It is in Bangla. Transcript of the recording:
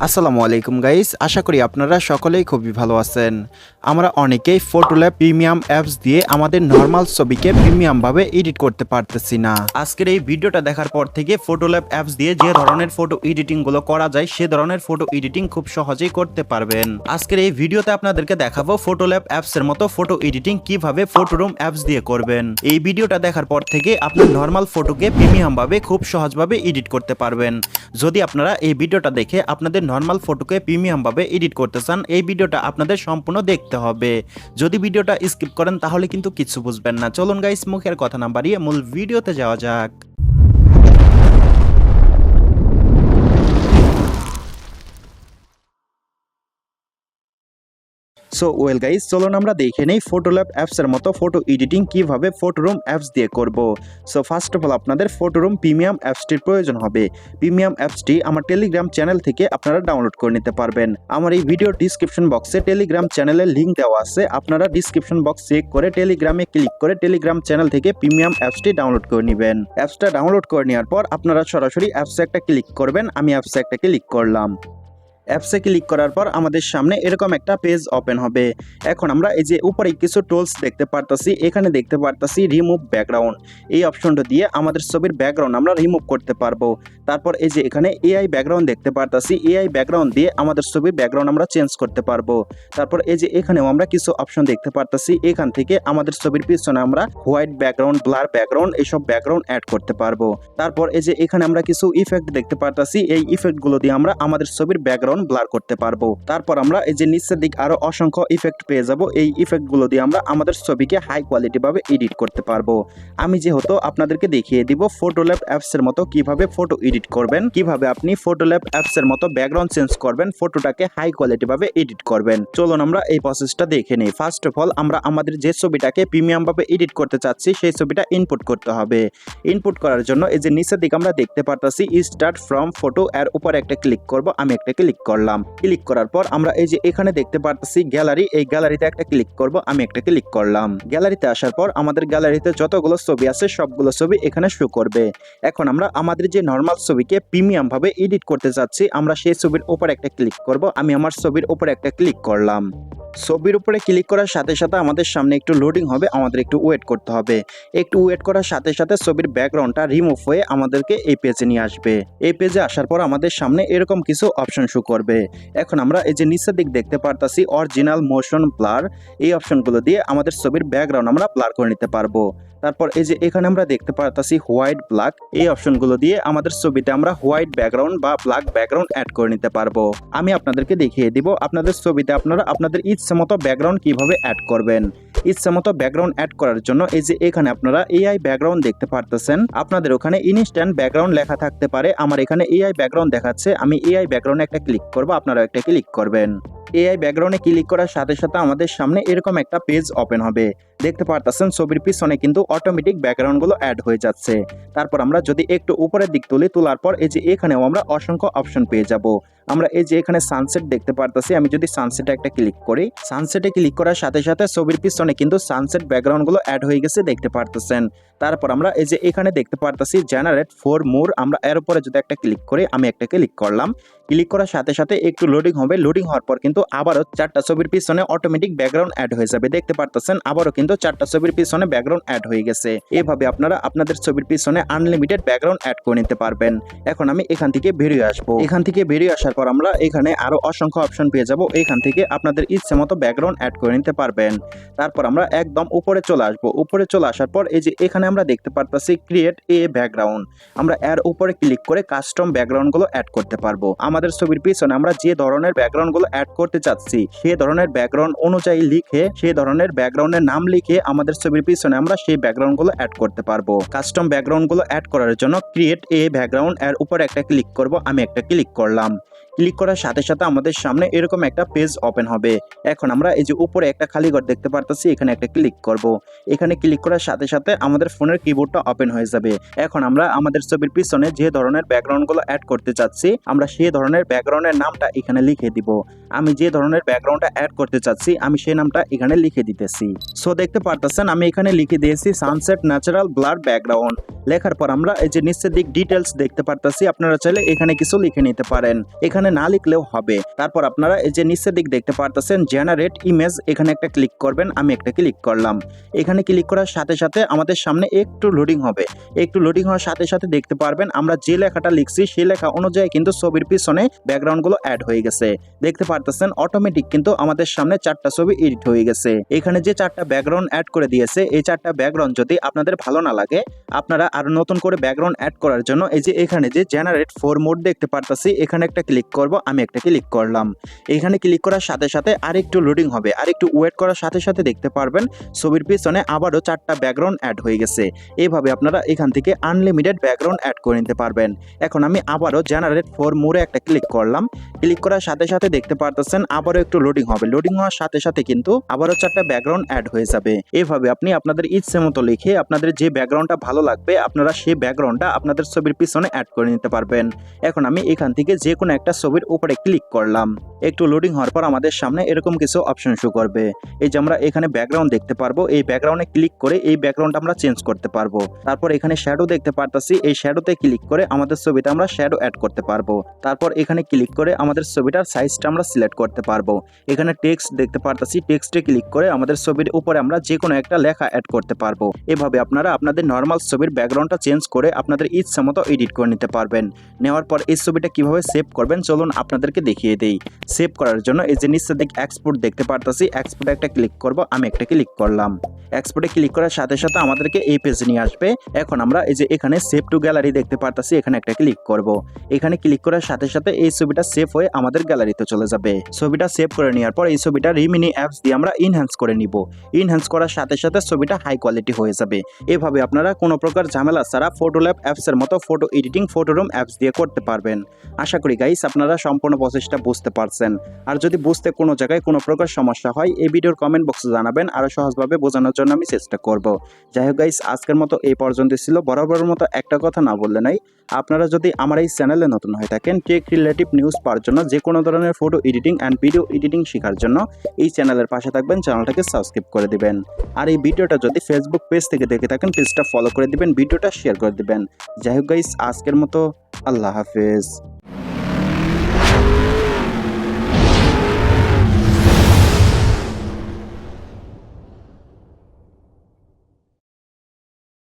আসসালামু আলাইকুম গাইস, আশা করি আপনারা সকলেই খুবই ভালো আছেন। আমরা অনেকেই ফটোল্যাব প্রিমিয়াম অ্যাপস দিয়ে আমাদের নর্মাল ছবিকে প্রিমিয়ামভাবে এডিট করতে পারতেছি না। আজকের এই ভিডিওটা দেখার পর থেকে ফটোল্যাব অ্যাপস দিয়ে যে ধরনের ফটো এডিটিংগুলো করা যায় সে ধরনের ফটো এডিটিং খুব সহজেই করতে পারবেন। আজকের এই ভিডিওতে আপনাদেরকে দেখাবো ফটোল্যাব অ্যাপসের মতো ফটো এডিটিং কিভাবে ফটোরুম অ্যাপস দিয়ে করবেন। এই ভিডিওটা দেখার পর থেকে আপনার নর্মাল ফটোকে প্রিমিয়ামভাবে খুব সহজভাবে এডিট করতে পারবেন। যদি আপনারা এই ভিডিওটা দেখে আপনাদের নর্মাল ফটোকে প্রিমিয়ামভাবে এডিট করতে চান, এই ভিডিওটা আপনাদের সম্পূর্ণ দেখতে হবে। যদি ভিডিওটা স্কিপ করেন তাহলে কিন্তু কিছু বুঝবেন না। চলুন গাইস, মুখের কথা না বাড়িয়ে মূল ভিডিওতে যাওয়া যাক। সো ওয়েল গাইস, চলুন আমরা দেখে নেই ফটোল্যাব অ্যাপসের মতো ফটো এডিটিং কিভাবে ফটোরুম অ্যাপস দিয়ে করব। সো ফার্স্ট অফ অল আপনাদের ফটোরুম প্রিমিয়াম অ্যাপসটির প্রয়োজন হবে। প্রিমিয়াম অ্যাপসটি আমার টেলিগ্রাম চ্যানেল থেকে আপনারা ডাউনলোড করে নিতে পারবেন। আমার এই ভিডিও ডিসক্রিপশন বক্সে টেলিগ্রাম চ্যানেলের লিঙ্ক দেওয়া আছে। আপনারা ডিসক্রিপশন বক্স চেক করে টেলিগ্রামে ক্লিক করে টেলিগ্রাম চ্যানেল থেকে প্রিমিয়াম অ্যাপসটি ডাউনলোড করে নেবেন। অ্যাপসটা ডাউনলোড করে নেওয়ার পর আপনারা সরাসরি অ্যাপসে একটা ক্লিক করবেন। আমি অ্যাপসে একটা ক্লিক করলাম। অ্যাপসে ক্লিক করার পর আমাদের সামনে এরকম একটা পেজ ওপেন হবে। এখন আমরা এই যে উপরে কিছু টুলস দেখতে পারতাছি, এখানে দেখতে পারতাছি রিমুভ ব্যাকগ্রাউন্ড। এই অপশনটা দিয়ে আমাদের ছবির ব্যাকগ্রাউন্ড আমরা রিমুভ করতে পারবো। তারপর এই যে এখানে এআই ব্যাকগ্রাউন্ড দেখতে পারতাছি, এআই ব্যাকগ্রাউন্ড দিয়ে আমাদের ছবির ব্যাকগ্রাউন্ড আমরা চেঞ্জ করতে পারবো। তারপর এই যে এখানেও আমরা কিছু অপশন দেখতে পারতাছি, এখান থেকে আমাদের ছবির পিছনে আমরা হোয়াইট ব্যাকগ্রাউন্ড, ব্লার ব্যাকগ্রাউন্ড এইসব ব্যাকগ্রাউন্ড অ্যাড করতে পারবো। তারপর এই যে এখানে আমরা কিছু ইফেক্ট দেখতে পারতাছি, এই ইফেক্টগুলো দিয়ে আমরা আমাদের ছবির ব্যাকগ্রাউন্ড ব্লার করতে পারবো। তারপর আমরা এই যে নিচের দিক আরো অসংখ্য ইফেক্ট পেয়ে যাব। এই ইফেক্টগুলো দিয়ে আমরা আমাদের ছবিকে হাই কোয়ালিটি ভাবে এডিট করতে পারবো। আমি যেহেতু আপনাদেরকে দেখিয়ে দিব ফটোল্যাব অ্যাপস এর মতো কিভাবে ফটো এডিট করবেন, কিভাবে আপনি ফটোল্যাব অ্যাপস এর মতো ব্যাকগ্রাউন্ড চেঞ্জ করবেন, ফটোটাকে হাই কোয়ালিটি ভাবে এডিট করবেন। চলুন আমরা এই প্রসেসটা দেখে নিই। ফার্স্ট অফ অল আমরা আমাদের যে ছবিটাকে প্রিমিয়াম ভাবে এডিট করতে চাচ্ছি সেই ছবিটা ইনপুট করতে হবে। ইনপুট করার জন্য এই যে নিচের দিকে আমরা দেখতে পারতাছি স্টার্ট ফ্রম ফটো, এর উপরে একটা ক্লিক করব। আমি একটা ক্লিক করলাম। ক্লিক করার পর আমরা এই যে এখানে দেখতে পারতেছি গ্যালারি, এই গ্যালারিতে একটা ক্লিক করব। আমি একটা ক্লিক করলাম। গ্যালারিতে আসার পর আমাদের গ্যালারিতে যতগুলো ছবি আছে সবগুলো ছবি এখানে শো করবে। এখন আমরা আমাদের যে নর্মাল ছবিকে প্রিমিয়াম ভাবে এডিট করতে চাচ্ছি, আমরা সেই ছবির উপর একটা ক্লিক করব। আমি আমার ছবির উপর একটা ক্লিক করলাম। ছবির উপরে ক্লিক করার সাথে সাথে আমাদের সামনে একটু লোডিং হবে, আমাদের একটু ওয়েট করতে হবে। একটু ওয়েট করার সাথে সাথে ছবির ব্যাকগ্রাউন্ডটা রিমুভ হয়ে আমাদেরকে এই পেজে নিয়ে আসবে। এই পেজে আসার পর আমাদের সামনে এরকম কিছু অপশন শো করবে। এখন আমরা এই যে নিচের দিক দেখতে পারতাছি অরিজিনাল মোশন ব্লার, এই অপশনগুলো দিয়ে আমাদের ছবির ব্যাকগ্রাউন্ড আমরা ব্লার করে নিতে পারবো। তারপর এই যে এখানে আমরা দেখতে পারতাছি হোয়াইট ব্ল্যাক, এই অপশনগুলো দিয়ে আমাদের ছবিতে আমরা হোয়াইট ব্যাকগ্রাউন্ড বা ব্ল্যাক ব্যাকগ্রাউন্ড অ্যাড করে নিতে পারবো। আমি আপনাদেরকে দেখিয়ে দিব আপনাদের ছবিতে আপনারা আপনাদের ইচ্ছে মতো ব্যাকগ্রাউন্ড কিভাবে অ্যাড করবেন। ইচ্ছে মতো ব্যাকগ্রাউন্ড অ্যাড করার জন্য এই যে এখানে আপনারা এআই ব্যাকগ্রাউন্ড দেখতে পারতেছেন, আপনাদের ওখানে ইনস্ট্যান্ট ব্যাকগ্রাউন্ড লেখা থাকতে পারে, আমার এখানে এআই ব্যাকগ্রাউন্ড দেখাচ্ছে। আমি এআই ব্যাকগ্রাউন্ডে একটা ক্লিক করব, আপনারা একটা ক্লিক করবেন। এআই ব্যাকগ্রাউন্ডে ক্লিক করার সাথে সাথে আমাদের সামনে এরকম একটা পেজ ওপেন হবে। দেখতে পারতেছেন ছবির পিছনে কিন্তু অটোমেটিক ব্যাকগ্রাউন্ডগুলো অ্যাড হয়ে যাচ্ছে। তারপর আমরা যদি একটু উপরের দিক তুলি, তোলার পর এই যে এখানেও আমরা অসংখ্য অপশন পেয়ে যাব। আমরা এই যে এখানে সানসেট দেখতে পারতেছি, আমি যদি সানসেটে একটা ক্লিক করি, সানসেটে ক্লিক করার সাথে সাথে ছবির পিছনে কিন্তু সানসেট ব্যাকগ্রাউন্ডগুলো অ্যাড হয়ে গেছে, দেখতে পারতেছেন। তারপর আমরা এই যে এখানে দেখতে পারতেছি জেনারেট ফর মোর, আমরা এর উপরে যদি একটা ক্লিক করি, আমি একটা ক্লিক করলাম। ক্লিক করার সাথে সাথে একটু লোডিং হবে, লোডিং হওয়ার পর কিন্তু আবারও 4টা ছবির পিছনে অটোমেটিক ব্যাকগ্রাউন্ড অ্যাড হয়ে যাবে। দেখতে পারতেছেন আবারও কিন্তু 4টা ছবির পিছনে ব্যাকগ্রাউন্ড অ্যাড হয়ে গেছে। এভাবে আপনারা আপনাদের ছবির পিছনে আনলিমিটেড ব্যাকগ্রাউন্ড অ্যাড করে নিতে পারবেন। এখন আমি এখান থেকে বেরিয়ে আসবো। এখান থেকে বেরিয়ে আসার পর আমরা এখানে আরো অসংখ্য অপশন পেয়ে যাব, এখান থেকে আপনাদের ইচ্ছে মতো ব্যাকগ্রাউন্ড অ্যাড করে নিতে পারবেন। তারপর আমরা একদম উপরে চলে আসবো। উপরে চলে আসার পর এই যে এখানে আমরা দেখতে পারতেছি ক্রিয়েট এ ব্যাকগ্রাউন্ড, আমরা এর উপরে ক্লিক করে কাস্টম ব্যাকগ্রাউন্ড গুলো অ্যাড করতে পারবো। আমাদের ছবির পিছনে আমরা যে ধরনের ব্যাকগ্রাউন্ড গুলো অ্যাড করতে চাচ্ছি সেই ধরনের ব্যাকগ্রাউন্ড অনুযায়ী লিখে, সেই ধরনের ব্যাকগ্রাউন্ডের নাম লিখে আমাদের ছবির পিছনে আমরা সেই ব্যাকগ্রাউন্ড গুলো অ্যাড করতে পারবো। কাস্টম ব্যাকগ্রাউন্ড গুলো অ্যাড করার জন্য ক্রিয়েট এ ব্যাকগ্রাউন্ড এর উপর একটা ক্লিক করব। আমি একটা ক্লিক করলাম। ক্লিক করার সাথে সাথে আমাদের সামনে এরকম একটা পেজ ওপেন হবে। এখন আমরা এই যে উপরে একটা খালি ঘর দেখতে পারতেছি, এখানে একটা ক্লিক করব। এখানে ক্লিক করার সাথে সাথে আমাদের ফোনের কিবোর্ডটা ওপেন হয়ে যাবে। এখন আমরা আমাদের ছবির পিছনে যে ধরনের ব্যাকগ্রাউন্ডগুলো অ্যাড করতে চাচ্ছি, আমরা সেই ধরনের ব্যাকগ্রাউন্ডের নামটা এখানে লিখে দিব। আমি যে ধরনের ব্যাকগ্রাউন্ডটা অ্যাড করতে চাচ্ছি আমি সেই নামটা এখানে লিখে দিতেছি। সো দেখতে পারতেছেন আমি এখানে লিখে দিয়েছি সানসেট ন্যাচারাল ব্লার ব্যাকগ্রাউন্ড। লেখার পর আমরা এই যে নিচের দিক ডিটেলস দেখতে পারতেছি, আপনারা চাইলে এখানে কিছু লিখে নিতে পারেন। এখানে এখানে না লিখলেও হবে। তারপর আপনারা এই যে নিচের দিক দেখতে পারতেছেন জেনারেট ইমেজ, এখানে একটা ক্লিক করবেন। আমি একটা ক্লিক করলাম। এখানে ক্লিক করার সাথে সাথে আমাদের সামনে একটু লোডিং হবে। একটু লোডিং হওয়ার সাথে সাথে দেখতে পারবেন আমরা যে লেখাটা লিখছি সেই লেখা অনুযায়ী কিন্তু ছবির পিছনে ব্যাকগ্রাউন্ডগুলো অ্যাড হয়ে গেছে। দেখতে পারতেছেন অটোমেটিক কিন্তু আমাদের সামনে 4টা ছবি এডিট হয়ে গেছে। এখানে যে 4টা ব্যাকগ্রাউন্ড অ্যাড করে দিয়েছে, এই 4টা ব্যাকগ্রাউন্ড যদি আপনাদের ভালো না লাগে, আপনারা আরো নতুন করে ব্যাকগ্রাউন্ড অ্যাড করার জন্য এই যে এখানে যে জেনারেট 4 মোড দেখতে পারতাছি, এখানে একটা ক্লিক করব। আমি একটা ক্লিক করলাম। এখানে ক্লিক করার সাথে সাথে আরেকটু লোডিং হবে, আরেকটু ওয়েট করার সাথে সাথে দেখতে পারবেন ছবির পিছনে আবারও 4টা ব্যাকগ্রাউন্ড অ্যাড হয়ে গেছে। এইভাবে আপনারা এখান থেকে আনলিমিটেড ব্যাকগ্রাউন্ড অ্যাড করে নিতে পারবেন। এখন আমি আবারও জেনারেট 4 মোডে একটা ক্লিক করলাম। ক্লিক করার সাথে সাথে দেখতে পারতেছেন আবারও একটু লোডিং হবে। লোডিং হওয়ার সাথে সাথে কিন্তু আবারও 4টা ব্যাকগ্রাউন্ড অ্যাড হয়ে যাবে। এভাবে আপনি আপনাদের ইচ্ছে মতো লিখে আপনাদের যে ব্যাকগ্রাউন্ডটা ভালো লাগবে আপনারা সেই ব্যাকগ্রাউন্ডটা আপনাদের ছবির পিছনে অ্যাড করে নিতে পারবেন। এখন আমি এখান থেকে যে কোনো একটা ছবির উপরে ক্লিক করলাম। একটু লোডিং হওয়ার পর আমাদের সামনে এরকম কিছু অপশন শো করবে। এই যে আমরা এখানে ব্যাকগ্রাউন্ড দেখতে পারবো, এই ব্যাকগ্রাউন্ডে ক্লিক করে এই ব্যাকগ্রাউন্ড আমরা চেঞ্জ করতে পারবো। তারপর এখানে শ্যাডো দেখতে পারতাছি, এই শ্যাডোতে ক্লিক করে আমাদের ছবিতে আমরা শ্যাডো অ্যাড করতে পারবো। তারপর এখানে ক্লিক করে আমাদের ছবিটার সাইজটা আমরা সিলেক্ট করতে পারবো। এখানে টেক্সট দেখতে পারতাছি, টেক্সটে ক্লিক করে আমাদের ছবির উপরে আমরা যে কোনো একটা লেখা অ্যাড করতে পারবো। এভাবে আপনারা আপনাদের নর্মাল ছবির ব্যাকগ্রাউন্ডটা চেঞ্জ করে আপনাদের ইচ্ছা মতো এডিট করে নিতে পারবেন। নেওয়ার পর এই ছবিটা কিভাবে সেভ করবেন চলুন আপনাদেরকে দেখিয়ে দেই। সেভ করার জন্য এই যে নিচের দিকে এক্সপোর্ট দেখতে পারতাছি, এক্সপোর্টে একটা ক্লিক করব। আমি একটা ক্লিক করলাম। এক্সপোর্টে ক্লিক করার সাথে সাথে আমাদেরকে এই পেজে নিয়ে আসবে। এখন আমরা এই যে এখানে সেভ টু গ্যালারি দেখতে পারতাছি, এখানে একটা ক্লিক করব। এখানে ক্লিক করার সাথে সাথে এই ছবিটা সেভ হয়ে আমাদের গ্যালারিতে চলে যাবে। ছবিটা সেভ করে নেওয়ার পর এই ছবিটা রিমিনি অ্যাপস দিয়ে আমরা ইনহ্যান্স করে নিব। ইনহ্যান্স করার সাথে সাথে ছবিটা হাই কোয়ালিটি হয়ে যাবে। এভাবে আপনারা কোনো প্রকার ঝামেলা ছাড়া ফটোল্যাব অ্যাপসের মতো ফটো এডিটিং ফটোরুম অ্যাপস দিয়ে করতে পারবেন। আশা করি গাইস আপনারা সম্পূর্ণ প্রসেসটা বুঝতে পারছেন। আর যদি বুঝতে কোনো জায়গায় কোনো প্রকার সমস্যা হয় এই ভিডিওর কমেন্ট বক্সে জানাবেন, আরো সহজভাবে বোঝানোর জন্য আমি চেষ্টা করব। যাই হোক গাইস আজকের মতো এই পর্যন্ত ছিল। বরাবরের মতো একটা কথা না বললে নাই, আপনারা যদি আমার এই চ্যানেলে নতুন হয়ে থাকেন টেক রিলেটিভ নিউজ পাওয়ার জন্য, যে কোনো ধরনের photo editing and video editing শেখার জন্য এই চ্যানেলের পাশে থাকবেন, চ্যানেলটাকে সাবস্ক্রাইব করে দিবেন। আর এই ভিডিওটা যদি ফেসবুক পেজ থেকে দেখে থাকেন পেজটা ফলো করে দিবেন, ভিডিওটা শেয়ার করে দিবেন। যাই হোক গাইস আজকের মতো আল্লাহ হাফেজ।